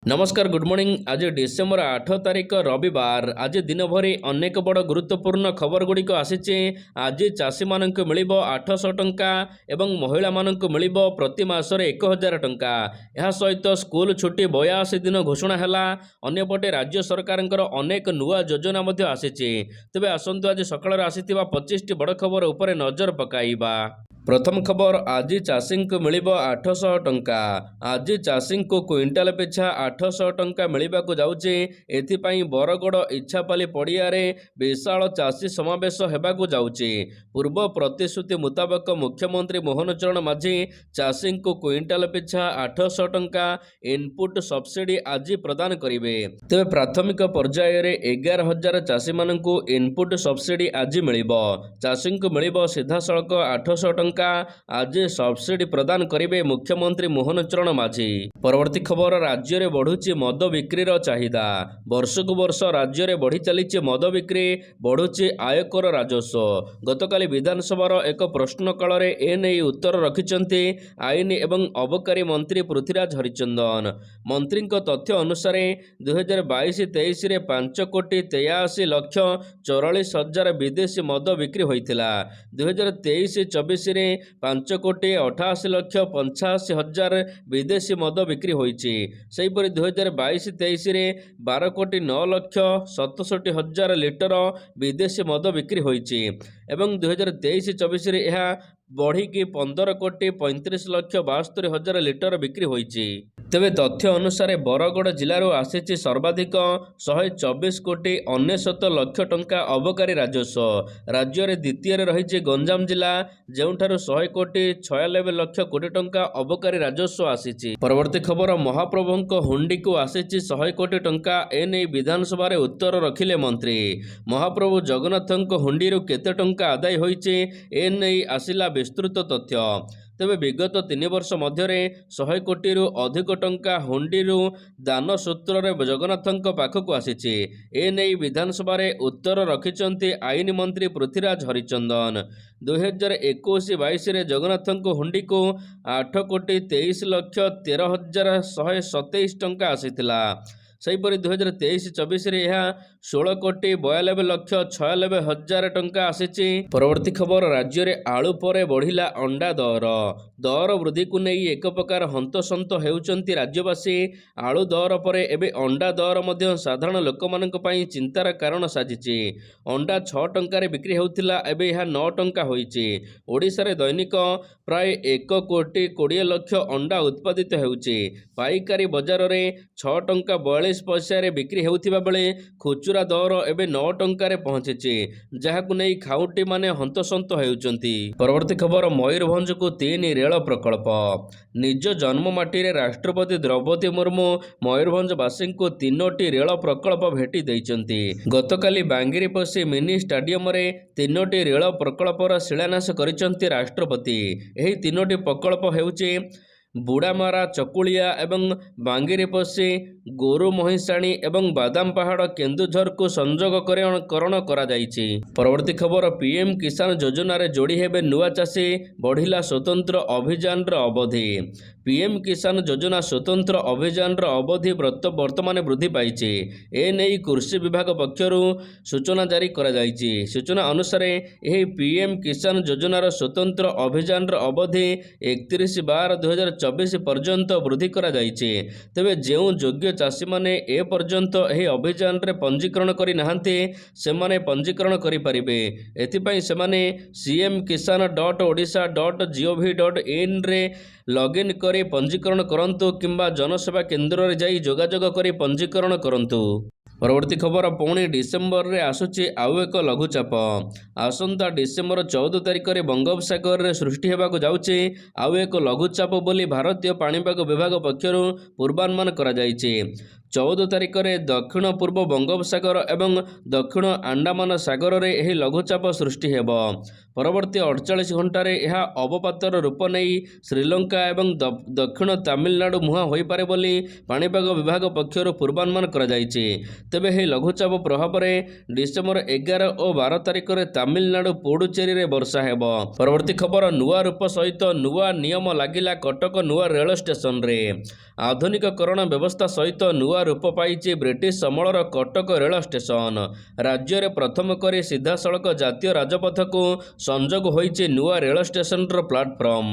नमस्कार good morning. आज December 8 तारिख रविवार। आज दिन भरी अनेक बड़ गुरुत्वपूर्ण खबर गुड़िक आसी। आज चाषी मानक मिलिबो 800 टंका एवं महिला मानक मिलिबो प्रति मासरे 1000 टंका। यह सहित स्कूल छुट्टी 82 दिन घोषणा हैला। अन्यपटे राज्य सरकारंकर अनेक नुआ योजना मध्य आसी। तेबे आसंतु आज सकाळ आसीथिबा 25 बड़ खबर उपरे नजर पकाइबा। प्रथम खबर, आज चाषी को मिलिबो 800 टंका। आज चाषी को क्विंटाल पिछा 800 टंका मिलवा जाउचे। एथिपाई बरगड़ इच्छापाली पड़ियारे विशाल चाषी समावेश हेबाकु जाउचे। पूर्व प्रतिश्रुति मुताबक मुख्यमंत्री मोहन चरण माझी चाषी को क्विंटाल पिछा 800 टंका इनपुट सब्सिडी आज प्रदान करिवे। तेबे प्राथमिक पर्याय रे 11,000 चाषी मानकु इनपुट सब्सिडी आज मिलिबो। चाषी को मिलिबो सीधा सड़क 800 टंका। आज सब्सिडी प्रदान करिवे मुख्यमंत्री मोहन चरण माझी। परवर्ती खबर, राज्य में बढ़ुची मद बिक्रीर चाहिदा। वर्षकु वर्ष राज्य में बढ़ी चली मद बिक्री, बढ़ुची आयकर राजस्व। गतकाली विधानसभार एक प्रश्न काल में एने उत्तर रखिछन्ति आईन एवं अबकारी मंत्री पृथ्वीराज हरिचंदन। मंत्री तथ्य अनुसार 2022-23 रे 5,83,44,000 विदेशी मद बिक्री होइथिला। 2023-24 रे 5,88,85,000 विदेशी मद बिक्री होइछि। सेहिपरि 2022-23 रे 12,09,67,000 लिटर विदेशी मद बिक्री होइछि एवं 2023-24 रे यह बढ़ी की 15,35,72,000 लिटर बिक्री होइछि। तेबे तथ्य अनुसार बरगड़ जिलूर आसी सर्वाधिक 124,99,00,000 टंका अबकारी राजस्व। राज्य में द्वितीय रही गंजाम जिला, जोठार 100,96,00,00,000 टंका अबकारी राजस्व आसी। परवर्ती खबर, महाप्रभु हुंडी को आसी 100 कोटी टंका। एने विधानसभा उत्तर रखिले मंत्री। महाप्रभु जगन्नाथ हुंडी केते टंका आदाय होइछि एने आसिला विस्तृत तथ्य। तेबे विगत 3 वर्ष मध्य 100 कोटी अधिक टंका हुंडी दान सूत्र जगन्नाथ पाखक आसी। एने विधानसभा उत्तर रखिछन्ति आईन मंत्री पृथ्वीराज हरिचंदन। 2021-22 रे जगन्नाथ हुंडी को 8,23,13,127 टंका आसीथिला। सेहीपरि 2023-24 रे यह 16,92,96,000 टंका आसीछि। परवर्ती खबर, राज्य में आलू पर बढ़िला अंडा दर वृद्धि को नहीं एक प्रकार हंतसंत हेउचंती राज्यवासी। आलू दर पर एबे अंडा दर मध्य साधारण लोकमानक पई चिंतार कारण साजिछि। अंडा 6 टंकार बिक्री होउथिला, एबे यह 9 टंका होइछि। ओडिशा रे दैनिक प्राय 1,20,00,000 अंडा उत्पादित हेउछि। पाइकारी बजार रे 6 टंका 42 पैसा बिक्री होउथिबा बेले खुचुरा दर एबे 9 टंकार पहुंची, जहाकु नहीं खाउटी माने हंतसंत हेउचंती। परवर्ती खबर, मयूरभंज को 3 रेल प्रकल्प। निज जन्ममाटी रे राष्ट्रपति द्रौपदी मुर्मू मयूरभंजवासी को 3टी रेल प्रकल्प भेटी देइचंती। गतकाली बांगिरीपोशी मिनी स्टाडियम रे 3टी रेल प्रकल्पर शिलान्यास करिचंती राष्ट्रपति। एही 3टी प्रकल्प हेउची बुड़ामारा चकुलिया एवं बांगिरीपोशी गोरु महिषाणी एवं बादाम पहाड़ केन्दुझर को संयोगकरण करा जाइछि। परवर्ती खबर, पीएम किसान योजना रे जोड़ी हेबे नुआ चाषी, बढ़िला स्वतंत्र अभियान अवधि। पीएम किसान योजना स्वतंत्र अभियान अवधि वर्तमान वृद्धि पाइछि। एने कृषि विभाग पक्षर सूचना जारी करा जाइछि। सूचना अनुसार यह पीएम किसान योजनार स्वतंत्र अभियान अवधि 31/12/2024 पर्यंत वृद्धि करा जाइछि। तेबे जो योग्य चाषी माने ए पर्यंत एही अभियान रे पंजीकरण करि नाहंती सेमाने पंजीकरण करि परिबे। एथिपई सेमाने cm-kisan.odisha.gov.in रे लॉगिन करी पंजीकरण करंतु किंबा जनसेवा केंद्र रे जाई जोगाजोग करी पंजीकरण करंतु। परवर्ती खबर, पुणी डिसेम्बर रे आसुची आउ एक लघुचाप। आसंता डिसेम्बर 14 तारिख रे बंगोपसागर रे सृष्टि हेबाकु जाउची आउ एक लघुचाप बोली भारतीय पाणीपाग विभाग पक्षरु पूर्वानुमान करा जाइछि। 14 ତାରିଖରେ ଦକ୍ଷିଣ ପୂର୍ବ ବଙ୍ଗୋପସାଗର ଏବଂ ଦକ୍ଷିଣ ଆଣ୍ଡାମାନ ସାଗରରେ ଏହି ଲଘୁଚାପ ସୃଷ୍ଟି ହେବ। ପରବର୍ତ୍ତୀ 48 ଘଣ୍ଟାରେ ଏହା ଅବପାତର ରୂପ ନେଇ ଶ୍ରୀଲଙ୍କା ଏବଂ ଦକ୍ଷିଣ ତାମିଲନାଡୁ ମୁହାଁ ହୋଇପାରେ ବୋଲି ପାଣିପାଗ ବିଭାଗ ପକ୍ଷରୁ ପୂର୍ବାନୁମାନ କରାଯାଇଛି। ତେବେ ଏହି ଲଘୁଚାପ ପ୍ରଭାବରେ ଡିସେମ୍ବର 11 ଓ 12 ତାରିଖରେ ତାମିଲନାଡୁ ପୁଡୁଚେରୀରେ ବର୍ଷା ହେବ। ପରବର୍ତ୍ତୀ ଖବର, ନୂଆ ରୂପ ସହିତ ନୂଆ ନିୟମ ଲାଗିଲା କଟକ ନୂଆ ରେଳ ଷ୍ଟେସନରେ। ଆଧୁନିକକରଣ ବ୍ୟବସ୍ଥା ସହିତ ନୂଆ ରୂପ ପାଇଛି ବ୍ରିଟିଶ ଅମଳର କଟକ ରେଳ ଷ୍ଟେସନ। ରାଜ୍ୟରେ ପ୍ରଥମ କରି ସିଧାସଳଖ ଜାତୀୟ ରାଜପଥକୁ ସଂଯୋଗ ହୋଇଛି ନୂଆ ରେଳ ଷ୍ଟେସନର ପ୍ଲାଟଫର୍ମ।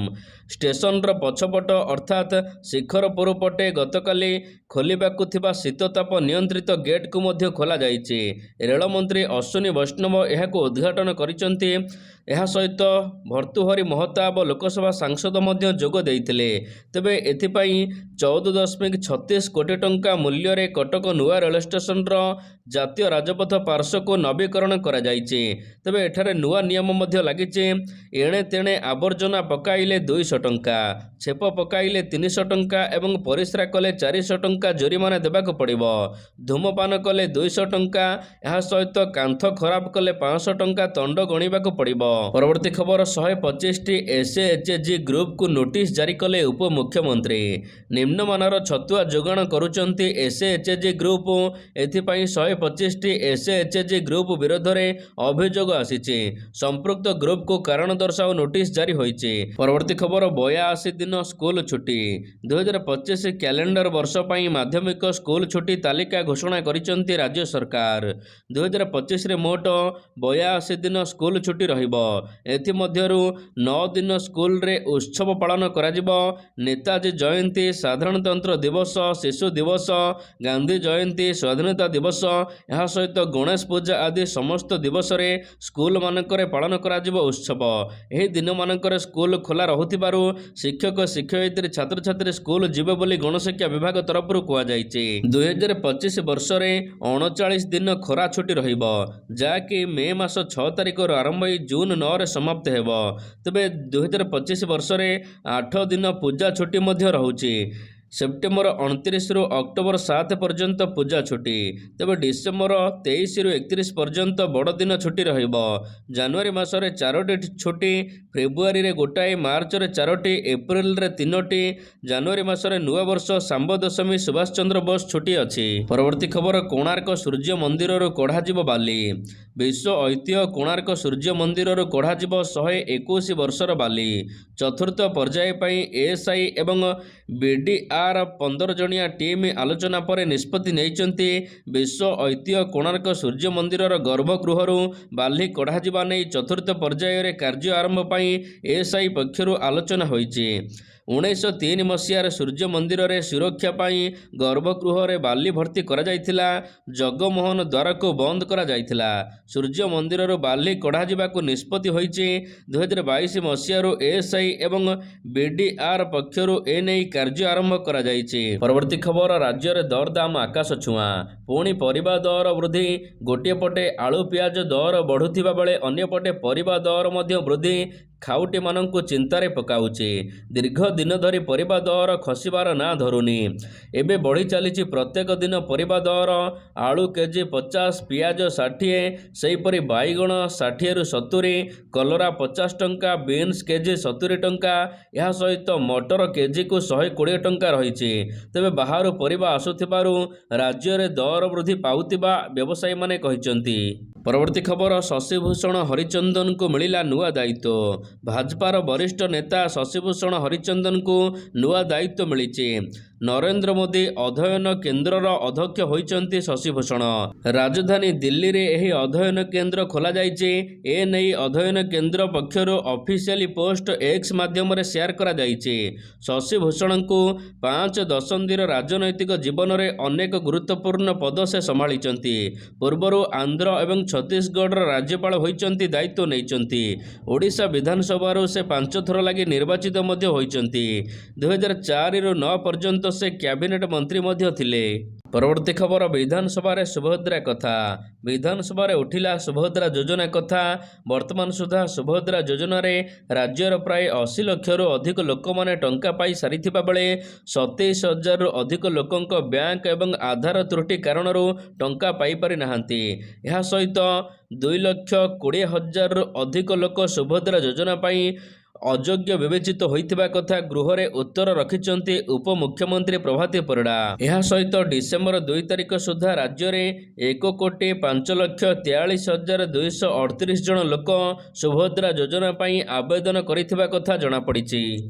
ଷ୍ଟେସନର ପଛପଟ ଅର୍ଥାତ୍ ଶିଖରପୁର ପଟେ ଗତକାଲି ଖୋଲିବାକୁ ଥିବା ଶୀତତାପ ନିୟନ୍ତ୍ରିତ ଗେଟ୍କୁ ମଧ୍ୟ ଖୋଲାଯାଇଛି। ରେଳମନ୍ତ୍ରୀ ଅଶ୍ୱିନୀ ବୈଷ୍ଣବ ଏହାକୁ ଉଦ୍ଘାଟନ କରିଛନ୍ତି। ଏହା ସହିତ ଭର୍ତ୍ତୃହରି ମହତାବ ଲୋକସଭା ସାଂସଦ ମଧ୍ୟ ଯୋଗ ଦେଇଥିଲେ। ତେବେ ଏଥିପାଇଁ 14.36 କୋଟି ଟଙ୍କା ମୂଲ୍ୟରେ କଟକ ନୂଆ ରେଳ ଷ୍ଟେସନର ଜାତୀୟ ରାଜପଥ ପାର୍ଶ୍ୱକୁ ନବୀକରଣ କରାଯାଇଛି। ତେବେ ଏଠାରେ ନୂଆ ନିୟମ ମଧ୍ୟ ଲାଗିଛି। ଏଣେ ତେଣେ ଆବର୍ଜନା ପକାଇଲେ 200 ଟଙ୍କା, ଛେପ ପକାଇଲେ 300 ଟଙ୍କା ଏବଂ ପରିସ୍ରା କଲେ 400 ଟଙ୍କା ଜୋରିମାନା ଦେବାକୁ ପଡ଼ିବ। ଧୂମପାନ କଲେ 200 ଟଙ୍କା, ଏହା ସହିତ କାନ୍ଥ ଖରାପ କଲେ 500 ଟଙ୍କା ଦଣ୍ଡ ଗଣିବାକୁ ପଡ଼ିବ। ପରବର୍ତ୍ତୀ ଖବର, 125ଟି ଏସ୍ଏଚ୍ଜି ଗ୍ରୁପକୁ ନୋଟିସ୍ ଜାରି କଲେ ଉପମୁଖ୍ୟମନ୍ତ୍ରୀ। ନିମ୍ନମାନର ଛତୁଆ ଯୋଗାଣ କରୁଛନ୍ତି ଏସ୍ଏଚ୍ଜି ଗ୍ରୁପ। ଏଥିପାଇଁ 125ଟି ଏସ୍ଏଚ୍ଜି ଗ୍ରୁପ ବିରୋଧରେ ଅଭିଯୋଗ ଆସିଛି। ସମ୍ପୃକ୍ତ ଗ୍ରୁପକୁ କାରଣ ଦର୍ଶାଅ ନୋଟିସ୍ ଜାରି ହୋଇଛି। ପରବର୍ତ୍ତୀ ଖବର, 82 ଦିନ ସ୍କୁଲ ଛୁଟି। 2025 କ୍ୟାଲେଣ୍ଡର ବର୍ଷ ପାଇଁ ମାଧ୍ୟମିକ ସ୍କୁଲ ଛୁଟି ତାଲିକା ଘୋଷଣା କରିଛନ୍ତି ରାଜ୍ୟ ସରକାର। 2025ରେ ମୋଟ 82 ଦିନ ସ୍କୁଲ ଛୁଟି ରହିବ। ଏଥିମଧ୍ୟରୁ 9 ଦିନ ସ୍କୁଲରେ ଉତ୍ସବ ପାଳନ କରାଯିବ। ନେତାଜୀ ଜୟନ୍ତୀ, ସାଧାରଣତନ୍ତ୍ର ଦିବସ, ଶିଶୁ ଦିବସ, ଗାନ୍ଧୀ ଜୟନ୍ତୀ, ସ୍ୱାଧୀନତା ଦିବସ, ଏହା ସହିତ ଗଣେଶ ପୂଜା ଆଦି ସମସ୍ତ ଦିବସରେ ସ୍କୁଲମାନଙ୍କରେ ପାଳନ କରାଯିବ ଉତ୍ସବ। ଏହି ଦିନମାନଙ୍କରେ ସ୍କୁଲ ଖୋଲା ରହୁଥିବାରୁ ଶିକ୍ଷକ ଶିକ୍ଷୟିତ୍ରୀ ଛାତ୍ରଛାତ୍ରୀ ସ୍କୁଲ ଯିବେ ବୋଲି ଗଣଶିକ୍ଷା ବିଭାଗ ତରଫରୁ କୁହାଯାଇଛି। 2025 ବର୍ଷରେ 39 ଦିନ ଖରା ଛୁଟି ରହିବ, ଯାହାକି ମେ ମାସ 6 ତାରିଖରୁ ଆରମ୍ଭ ହୋଇ ଜୁନ 9ରେ ସମାପ୍ତ ହେବ। ତେବେ 2025 ବର୍ଷରେ 8 ଦିନ ପୂଜା ଛୁଟି ମଧ୍ୟ ରହୁଛି। ସେପ୍ଟେମ୍ବର 29ରୁ ଅକ୍ଟୋବର 7 ପର୍ଯ୍ୟନ୍ତ ପୂଜା ଛୁଟି। ତେବେ ଡିସେମ୍ବର 23ରୁ 31 ପର୍ଯ୍ୟନ୍ତ ବଡ଼ଦିନ ଛୁଟି ରହିବ। ଜାନୁଆରୀ ମାସରେ 4ଟି ଛୁଟି, ଫେବୃଆରୀରେ 1, ମାର୍ଚ୍ଚରେ 4ଟି, ଏପ୍ରିଲରେ 3ଟି। ଜାନୁଆରୀ ମାସରେ ନୂଆବର୍ଷ, ଶାମ୍ବ ଦଶମୀ, ସୁଭାଷ ଚନ୍ଦ୍ର ବୋଷ ଛୁଟି ଅଛି। ପରବର୍ତ୍ତୀ ଖବର, କୋଣାର୍କ ସୂର୍ଯ୍ୟ ମନ୍ଦିରରୁ କଢ଼ାଯିବ ବାଲି। ବିଶ୍ୱ ଐତିହ୍ୟ କୋଣାର୍କ ସୂର୍ଯ୍ୟ ମନ୍ଦିରରୁ କଢ଼ାଯିବ 121 ବର୍ଷର ବାଲି। ଚତୁର୍ଥ ପର୍ଯ୍ୟାୟ ପାଇଁ ଏଏସ୍ଆଇ ଏବଂ ବିଡିଆର 15 ଜଣିଆ ଟିମ୍ ଆଲୋଚନା ପରେ ନିଷ୍ପତ୍ତି ନେଇଛନ୍ତି। ବିଶ୍ୱ ଐତିହ୍ୟ କୋଣାର୍କ ସୂର୍ଯ୍ୟ ମନ୍ଦିରର ଗର୍ଭଗୃହରୁ ବାଲି କଢ଼ାଯିବା ନେଇ ଚତୁର୍ଥ ପର୍ଯ୍ୟାୟରେ କାର୍ଯ୍ୟ ଆରମ୍ଭ ପାଇଁ ଏଏସ୍ଆଇ ପକ୍ଷରୁ ଆଲୋଚନା ହୋଇଛି। 1903 ମସିହାରେ ସୂର୍ଯ୍ୟ ମନ୍ଦିରରେ ସୁରକ୍ଷା ପାଇଁ ଗର୍ଭଗୃହରେ ବାଲି ଭର୍ତ୍ତି କରାଯାଇଥିଲା। ଜଗମୋହନ ଦ୍ୱାରକୁ ବନ୍ଦ କରାଯାଇଥିଲା। ସୂର୍ଯ୍ୟ ମନ୍ଦିରରୁ ବାଲି କଢ଼ାଯିବାକୁ ନିଷ୍ପତ୍ତି ହୋଇଛି। 2022 ମସିହାରୁ ଏଏସ୍ଆଇ ଏବଂ ବିଡିଆର ପକ୍ଷରୁ ଏନେଇ କାର୍ଯ୍ୟ ଆରମ୍ଭ କରାଯାଇଛି। ପରବର୍ତ୍ତୀ ଖବର, ରାଜ୍ୟରେ ଦରଦାମ ଆକାଶ ଛୁଆଁ। ପୁଣି ପରିବା ଦର ବୃଦ୍ଧି। ଗୋଟିଏ ପଟେ ଆଳୁ ପିଆଜ ଦର ବଢ଼ୁଥିବା ବେଳେ ଅନ୍ୟପଟେ ପରିବା ଦର ମଧ୍ୟ ବୃଦ୍ଧି ଖାଉଟିମାନଙ୍କୁ ଚିନ୍ତାରେ ପକାଉଛି। ଦୀର୍ଘ ଦିନ ଧରି ପରିବା ଦର ଖସିବାର ନାଁ ଧରୁନି। ଏବେ ବଢ଼ି ଚାଲିଛି ପ୍ରତ୍ୟେକ ଦିନ ପରିବା ଦର। ଆଳୁ କେଜି 50, ପିଆଜ 60, ସେହିପରି ବାଇଗଣ 60ରୁ 70, କଲରା 50 ଟଙ୍କା, ବିନ୍ସ କେଜି 70 ଟଙ୍କା, ଏହା ସହିତ ମଟର କେଜିକୁ 120 ଟଙ୍କା ରହିଛି। ତେବେ ବାହାରୁ ପରିବା ଆସୁଥିବାରୁ ରାଜ୍ୟରେ ଦର ବୃଦ୍ଧି ପାଉଥିବା ବ୍ୟବସାୟୀମାନେ କହିଛନ୍ତି। ପରବର୍ତ୍ତୀ ଖବର, ଶଶିଭୂଷଣ ହରିଚନ୍ଦନଙ୍କୁ ମିଳିଲା ନୂଆ ଦାୟିତ୍ୱ। ଭାଜପାର ବରିଷ୍ଠ ନେତା ଶଶିଭୂଷଣ ହରିଚନ୍ଦନଙ୍କୁ ନୂଆ ଦାୟିତ୍ୱ ମିଳିଛି। ନରେନ୍ଦ୍ର ମୋଦି ଅଧ୍ୟୟନ କେନ୍ଦ୍ରର ଅଧ୍ୟକ୍ଷ ହୋଇଛନ୍ତି ଶଶିଭୂଷଣ। ରାଜଧାନୀ ଦିଲ୍ଲୀରେ ଏହି ଅଧ୍ୟୟନ କେନ୍ଦ୍ର ଖୋଲାଯାଇଛି। ଏନେଇ ଅଧ୍ୟୟନ କେନ୍ଦ୍ର ପକ୍ଷରୁ ଅଫିସିଆଲି ପୋଷ୍ଟ ଏକ୍ସ ମାଧ୍ୟମରେ ସେୟାର କରାଯାଇଛି। ଶଶିଭୂଷଣଙ୍କୁ 5 ଦଶନ୍ଧିର ରାଜନୈତିକ ଜୀବନରେ ଅନେକ ଗୁରୁତ୍ୱପୂର୍ଣ୍ଣ ପଦ ସେ ସମ୍ଭାଳିଛନ୍ତି। ପୂର୍ବରୁ ଆନ୍ଧ୍ର ଏବଂ ଛତିଶଗଡ଼ର ରାଜ୍ୟପାଳ ହୋଇଛନ୍ତି, ଦାୟିତ୍ୱ ନେଇଛନ୍ତି। ଓଡ଼ିଶା ବିଧାନସଭାରୁ ସେ 5 ଥର ଲାଗି ନିର୍ବାଚିତ ମଧ୍ୟ ହୋଇଛନ୍ତି। 2004ରୁ 9 ପର୍ଯ୍ୟନ୍ତ ପର୍ଯ୍ୟନ୍ତ ସେ କ୍ୟାବିନେଟ୍ ମନ୍ତ୍ରୀ ମଧ୍ୟ ଥିଲେ। ପରବର୍ତ୍ତୀ ଖବର ବିଧାନସଭାରେ ସୁଭଦ୍ରା କଥା। ବିଧାନସଭାରେ ଉଠିଲା ସୁଭଦ୍ରା ଯୋଜନା କଥା। ବର୍ତ୍ତମାନ ସୁଦ୍ଧା ସୁଭଦ୍ରା ଯୋଜନାରେ ରାଜ୍ୟର ପ୍ରାୟ 80 ଲକ୍ଷରୁ ଅଧିକ ଲୋକମାନେ ଟଙ୍କା ପାଇ ସାରିଥିବା ବେଳେ 27,000ରୁ ଅଧିକ ଲୋକଙ୍କ ବ୍ୟାଙ୍କ ଏବଂ ଆଧାର ତ୍ରୁଟି କାରଣରୁ ଟଙ୍କା ପାଇପାରି ନାହାନ୍ତି। ଏହା ସହିତ 2,20,000ରୁ ଅଧିକ ଲୋକ ସୁଭଦ୍ରା ଯୋଜନା ପାଇଁ ଅଯୋଗ୍ୟ ବିବେଚିତ ହୋଇଥିବା କଥା ଗୃହରେ ଉତ୍ତର ରଖିଛନ୍ତି ଉପମୁଖ୍ୟମନ୍ତ୍ରୀ ପ୍ରଭାତୀ ପରିଡ଼ା। ଏହା ସହିତ ଡିସେମ୍ବର 2 ତାରିଖ ସୁଦ୍ଧା ରାଜ୍ୟରେ 1,05,43,238 ଜଣ ଲୋକ ସୁଭଦ୍ରା ଯୋଜନା ପାଇଁ ଆବେଦନ କରିଥିବା କଥା ଜଣାପଡ଼ିଛି।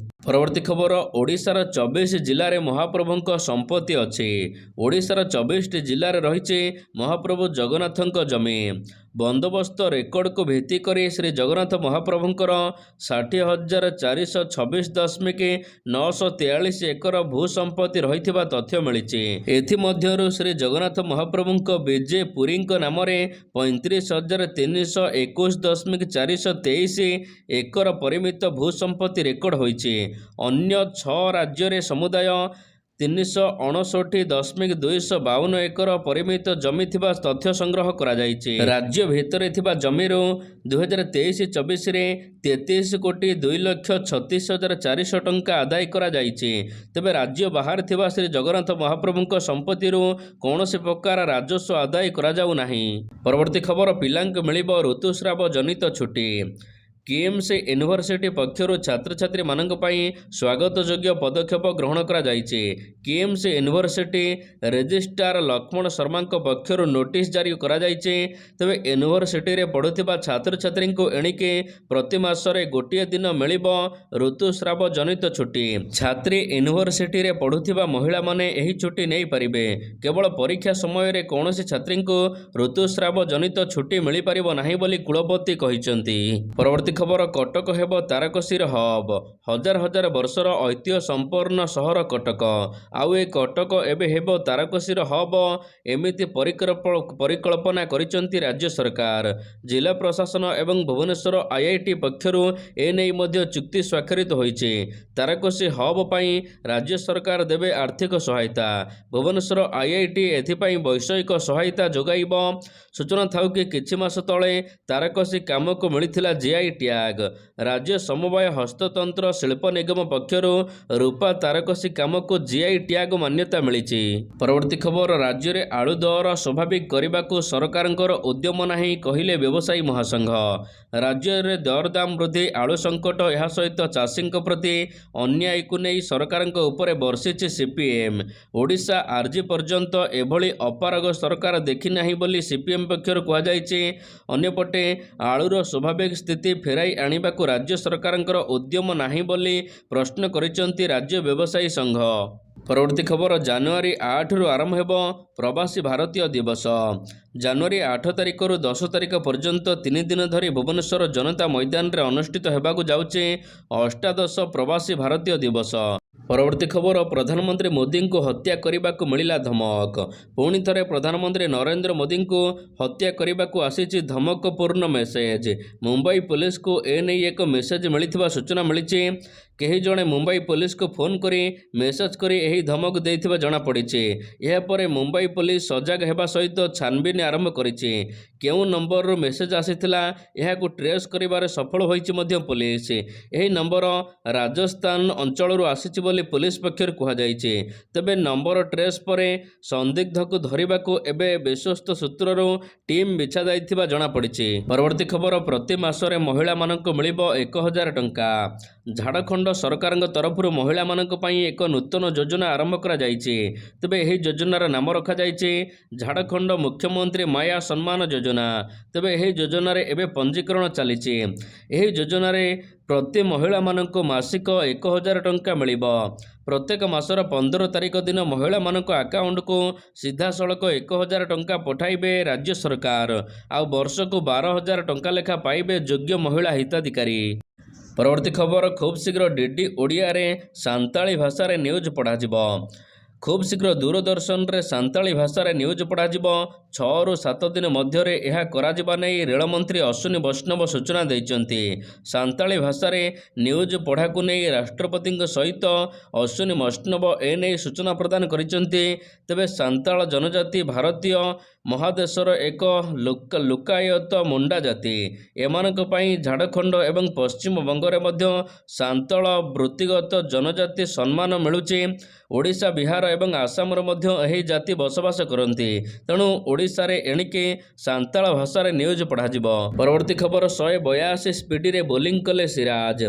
ପରବର୍ତ୍ତୀ ଖବର, ଓଡ଼ିଶାର 24 ଜିଲ୍ଲାରେ ମହାପ୍ରଭୁଙ୍କ ସମ୍ପତ୍ତି ଅଛି। ଓଡ଼ିଶାର 24ଟି ଜିଲ୍ଲାରେ ରହିଛି ମହାପ୍ରଭୁ ଜଗନ୍ନାଥଙ୍କ ଜମି। ବନ୍ଦୋବସ୍ତ ରେକର୍ଡକୁ ଭିତ୍ତି କରି ଶ୍ରୀ ଜଗନ୍ନାଥ ମହାପ୍ରଭୁଙ୍କର 60,426.943 ଏକର ଭୂ ସମ୍ପତ୍ତି ରହିଥିବା ତଥ୍ୟ ମିଳିଛି। ଏଥିମଧ୍ୟରୁ ଶ୍ରୀ ଜଗନ୍ନାଥ ମହାପ୍ରଭୁଙ୍କ ବିଜେ ପୁରୀଙ୍କ ନାମରେ 35,321.423 ଏକର ପରିମିତ ଭୂ ସମ୍ପତ୍ତି ରେକର୍ଡ ହୋଇଛି। ଅନ୍ୟ 6 ରାଜ୍ୟରେ ସମୁଦାୟ 359.252 ଏକର ପରିମିତ ଜମି ଥିବା ତଥ୍ୟ ସଂଗ୍ରହ କରାଯାଇଛି। ରାଜ୍ୟ ଭିତରେ ଥିବା ଜମିରୁ 2023-24ରେ 33,02,36,400 ଟଙ୍କା ଆଦାୟ କରାଯାଇଛି। ତେବେ ରାଜ୍ୟ ବାହାରେ ଥିବା ଶ୍ରୀ ଜଗନ୍ନାଥ ମହାପ୍ରଭୁଙ୍କ ସମ୍ପତ୍ତିରୁ କୌଣସି ପ୍ରକାର ରାଜସ୍ୱ ଆଦାୟ କରାଯାଉ ନାହିଁ। ପରବର୍ତ୍ତୀ ଖବର, ପିଲାଙ୍କୁ ମିଳିବ ଋତୁସ୍ରାବ ଜନିତ ଛୁଟି। କିମ୍ସ ୟୁନିଭର୍ସିଟି ପକ୍ଷରୁ ଛାତ୍ରଛାତ୍ରୀମାନଙ୍କ ପାଇଁ ସ୍ୱାଗତଯୋଗ୍ୟ ପଦକ୍ଷେପ ଗ୍ରହଣ କରାଯାଇଛି। କିମ୍ସ ୟୁନିଭର୍ସିଟି ରେଜିଷ୍ଟ୍ରାର ଲକ୍ଷ୍ମଣ ଶର୍ମାଙ୍କ ପକ୍ଷରୁ ନୋଟିସ୍ ଜାରି କରାଯାଇଛି। ତେବେ ୟୁନିଭର୍ସିଟିରେ ପଢ଼ୁଥିବା ଛାତ୍ରଛାତ୍ରୀଙ୍କୁ ଏଣିକି ପ୍ରତି ମାସରେ ଗୋଟିଏ ଦିନ ମିଳିବ ଋତୁସ୍ରାବ ଜନିତ ଛୁଟି। ଛାତ୍ରୀ ୟୁନିଭର୍ସିଟିରେ ପଢ଼ୁଥିବା ମହିଳାମାନେ ଏହି ଛୁଟି ନେଇପାରିବେ। କେବଳ ପରୀକ୍ଷା ସମୟରେ କୌଣସି ଛାତ୍ରୀଙ୍କୁ ଋତୁସ୍ରାବ ଜନିତ ଛୁଟି ମିଳିପାରିବ ନାହିଁ ବୋଲି କୁଳପତି କହିଛନ୍ତି। ପରବର୍ତ୍ତୀ ଖବର, କଟକ ହେବ ତାରକସୀର ହବ୍। ହଜାର ହଜାର ବର୍ଷର ଐତିହ୍ୟ ସମ୍ପନ୍ନ ସହର କଟକ। ଆଉ ଏ କଟକ ଏବେ ହେବ ତାରକସୀର ହବ୍। ଏମିତି ପରିକଳ୍ପନା କରିଛନ୍ତି ରାଜ୍ୟ ସରକାର। ଜିଲ୍ଲା ପ୍ରଶାସନ ଏବଂ ଭୁବନେଶ୍ୱର IIT ପକ୍ଷରୁ ଏନେଇ ମଧ୍ୟ ଚୁକ୍ତି ସ୍ୱାକ୍ଷରିତ ହୋଇଛି। ତାରକସୀ ହବ୍ ପାଇଁ ରାଜ୍ୟ ସରକାର ଦେବେ ଆର୍ଥିକ ସହାୟତା। ଭୁବନେଶ୍ୱର IIT ଏଥିପାଇଁ ବୈଷୟିକ ସହାୟତା ଯୋଗାଇବ। ସୂଚନା ଥାଉ କି କିଛି ମାସ ତଳେ ତାରକସୀ କାମକୁ ମିଳିଥିଲା GI ଟ୍ୟାଗ। ରାଜ୍ୟ ସମବାୟ ହସ୍ତତନ୍ତ୍ର ଶିଳ୍ପ ନିଗମ ପକ୍ଷରୁ ରୂପା ତାରକସୀ କାମକୁ GI ଟ୍ୟାଗ ମାନ୍ୟତା ମିଳିଛି। ପରବର୍ତ୍ତୀ ଖବର, ରାଜ୍ୟରେ ଆଳୁ ଦର ସ୍ୱାଭାବିକ କରିବାକୁ ସରକାରଙ୍କର ଉଦ୍ୟମ ନାହିଁ କହିଲେ ବ୍ୟବସାୟୀ ମହାସଂଘ। ରାଜ୍ୟରେ ଦରଦାମ ବୃଦ୍ଧି, ଆଳୁ ସଙ୍କଟ, ଏହା ସହିତ ଚାଷୀଙ୍କ ପ୍ରତି ଅନ୍ୟାୟକୁ ନେଇ ସରକାରଙ୍କ ଉପରେ ବର୍ଷିଛି CPM। ଓଡ଼ିଶା ଆଜି ପର୍ଯ୍ୟନ୍ତ ଏଭଳି ଅପାରଗ ସରକାର ଦେଖିନାହିଁ ବୋଲି CPM ପକ୍ଷରୁ କୁହାଯାଇଛି। ଅନ୍ୟପଟେ ଆଳୁର ସ୍ୱାଭାବିକ ସ୍ଥିତି ଫେରାଇ ଆଣିବାକୁ ରାଜ୍ୟ ସରକାରଙ୍କର ଉଦ୍ୟମ ନାହିଁ ବୋଲି ପ୍ରଶ୍ନ କରିଛନ୍ତି ରାଜ୍ୟ ବ୍ୟବସାୟୀ ସଂଘ। ପରବର୍ତ୍ତୀ ଖବର, ଜାନୁଆରୀ 8ରୁ ଆରମ୍ଭ ହେବ ପ୍ରବାସୀ ଭାରତୀୟ ଦିବସ। ଜାନୁଆରୀ 8 ତାରିଖରୁ 10 ତାରିଖ ପର୍ଯ୍ୟନ୍ତ 3 ଦିନ ଧରି ଭୁବନେଶ୍ୱର ଜନତା ମଇଦାନରେ ଅନୁଷ୍ଠିତ ହେବାକୁ ଯାଉଛି ଅଷ୍ଟାଦଶ ପ୍ରବାସୀ ଭାରତୀୟ ଦିବସ। ପରବର୍ତ୍ତୀ ଖବର, ପ୍ରଧାନମନ୍ତ୍ରୀ ମୋଦିଙ୍କୁ ହତ୍ୟା କରିବାକୁ ମିଳିଲା ଧମକ। ପୁଣି ଥରେ ପ୍ରଧାନମନ୍ତ୍ରୀ ନରେନ୍ଦ୍ର ମୋଦିଙ୍କୁ ହତ୍ୟା କରିବାକୁ ଆସିଛି ଧମକପୂର୍ଣ୍ଣ ମେସେଜ। ମୁମ୍ବାଇ ପୋଲିସକୁ ଏନେଇ ଏକ ମେସେଜ ମିଳିଥିବା ସୂଚନା ମିଳିଛି। କେହି ଜଣେ ମୁମ୍ବାଇ ପୋଲିସକୁ ଫୋନ୍ କରି ମେସେଜ କରି ଏହି ଧମକ ଦେଇଥିବା ଜଣାପଡ଼ିଛି। ଏହାପରେ ମୁମ୍ବାଇ ପୋଲିସ ସଜାଗ ହେବା ସହିତ ଛାନବିନ ଆରମ୍ଭ କରିଛି। କେଉଁ ନମ୍ବରରୁ ମେସେଜ ଆସିଥିଲା ଏହାକୁ ଟ୍ରେସ୍ କରିବାରେ ସଫଳ ହୋଇଛି ମଧ୍ୟ ପୋଲିସ। ଏହି ନମ୍ବର ରାଜସ୍ଥାନ ଅଞ୍ଚଳରୁ ଆସିଛି ବୋଲି ପୋଲିସ ପକ୍ଷରୁ କୁହାଯାଇଛି। ତେବେ ନମ୍ବର ଟ୍ରେସ୍ ପରେ ସନ୍ଦିଗ୍ଧକୁ ଧରିବାକୁ ଏବେ ବିଶ୍ୱସ୍ତ ସୂତ୍ରରୁ ଟିମ୍ ବିଛାଯାଇଥିବା ଜଣାପଡ଼ିଛି। ପରବର୍ତ୍ତୀ ଖବର, ପ୍ରତି ମାସରେ ମହିଳାମାନଙ୍କୁ ମିଳିବ 1,000 ଟଙ୍କା। ଝାଡ଼ଖଣ୍ଡ ସରକାରଙ୍କ ତରଫରୁ ମହିଳାମାନଙ୍କ ପାଇଁ ଏକ ନୂତନ ଯୋଜନା ଆରମ୍ଭ କରାଯାଇଛି। ତେବେ ଏହି ଯୋଜନାର ନାମ ରଖାଯାଇଛି ଝାଡ଼ଖଣ୍ଡ ମୁଖ୍ୟମନ୍ତ୍ରୀ ମାୟା ସମ୍ମାନ ଯୋଜନା। ତେବେ ଏହି ଯୋଜନାରେ ଏବେ ପଞ୍ଜୀକରଣ ଚାଲିଛି। ଏହି ଯୋଜନାରେ ପ୍ରତି ମହିଳାମାନଙ୍କୁ ମାସିକ 1,000 ଟଙ୍କା ମିଳିବ। ପ୍ରତ୍ୟେକ ମାସର 15 ତାରିଖ ଦିନ ମହିଳାମାନଙ୍କ ଆକାଉଣ୍ଟକୁ ସିଧାସଳଖ 1,000 ଟଙ୍କା ପଠାଇବେ ରାଜ୍ୟ ସରକାର। ଆଉ ବର୍ଷକୁ 12,000 ଟଙ୍କା ଲେଖା ପାଇବେ ଯୋଗ୍ୟ ମହିଳା ହିତାଧିକାରୀ। ପରବର୍ତ୍ତୀ ଖବର, ଖୁବ୍ ଶୀଘ୍ର DD ଓଡ଼ିଆରେ ସାନ୍ତାଳୀ ଭାଷାରେ ନ୍ୟୁଜ୍ ପଢ଼ାଯିବ। ଖୁବ୍ ଶୀଘ୍ର ଦୂରଦର୍ଶନରେ ସାନ୍ତାଳୀ ଭାଷାରେ ନ୍ୟୁଜ୍ ପଢ଼ାଯିବ। 6ରୁ 7 ଦିନ ମଧ୍ୟରେ ଏହା କରାଯିବା ନେଇ ରେଳମନ୍ତ୍ରୀ ଅଶ୍ୱିନୀ ବୈଷ୍ଣବ ସୂଚନା ଦେଇଛନ୍ତି। ସାନ୍ତାଳୀ ଭାଷାରେ ନ୍ୟୁଜ୍ ପଢ଼ାକୁ ନେଇ ରାଷ୍ଟ୍ରପତିଙ୍କ ସହିତ ଅଶ୍ୱିନୀ ବୈଷ୍ଣବ ଏନେଇ ସୂଚନା ପ୍ରଦାନ କରିଛନ୍ତି। ତେବେ ସାନ୍ତାଳ ଜନଜାତି ଭାରତୀୟ ମହାଦେଶର ଏକ ଲୁକାୟତ ମୁଣ୍ଡା ଜାତି। ଏମାନଙ୍କ ପାଇଁ ଝାଡ଼ଖଣ୍ଡ ଏବଂ ପଶ୍ଚିମବଙ୍ଗରେ ମଧ୍ୟ ସାନ୍ତାଳ ବୃତ୍ତିଗତ ଜନଜାତି ସମ୍ମାନ ମିଳୁଛି। ଓଡ଼ିଶା, ବିହାର ଏବଂ ଆସାମରେ ମଧ୍ୟ ଏହି ଜାତି ବସବାସ କରନ୍ତି। ତେଣୁ ଓଡ଼ିଶାରେ ଏଣିକି ସାନ୍ତାଳ ଭାଷାରେ ନ୍ୟୁଜ୍ ପଢ଼ାଯିବ। ପରବର୍ତ୍ତୀ ଖବର 182 ସ୍ପିଡିରେ ବୋଲିଂ କଲେ ସିରାଜ।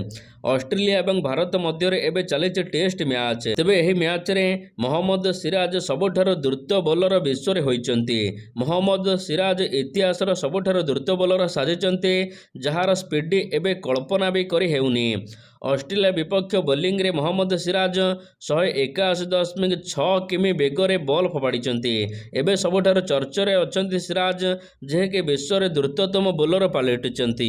ଅଷ୍ଟ୍ରେଲିଆ ଏବଂ ଭାରତ ମଧ୍ୟରେ ଏବେ ଚାଲିଛି ଟେଷ୍ଟ ମ୍ୟାଚ୍। ତେବେ ଏହି ମ୍ୟାଚ୍ରେ ମହମ୍ମଦ ସିରାଜ ସବୁଠାରୁ ଦ୍ରୁତ ବୋଲର ବିଶ୍ୱରେ ହୋଇଛନ୍ତି। ମହମ୍ମଦ ସିରାଜ ଇତିହାସର ସବୁଠାରୁ ଦ୍ରୁତ ବୋଲର ସାଜିଛନ୍ତି, ଯାହାର ସ୍ପିଡ୍ ଏବେ କଳ୍ପନା ବି କରି ହେଉନି। ଅଷ୍ଟ୍ରେଲିଆ ବିପକ୍ଷ ବୋଲିଂରେ ମହମ୍ମଦ ସିରାଜ 181.6 କିମି ବେଗରେ ବଲ୍ ଫୋପାଡ଼ିଛନ୍ତି। ଏବେ ସବୁଠାରୁ ଚର୍ଚ୍ଚାରେ ଅଛନ୍ତି ସିରାଜ, ଯିଏକି ବିଶ୍ୱରେ ଦ୍ରୁତତମ ବୋଲର ପାଲଟିଛନ୍ତି।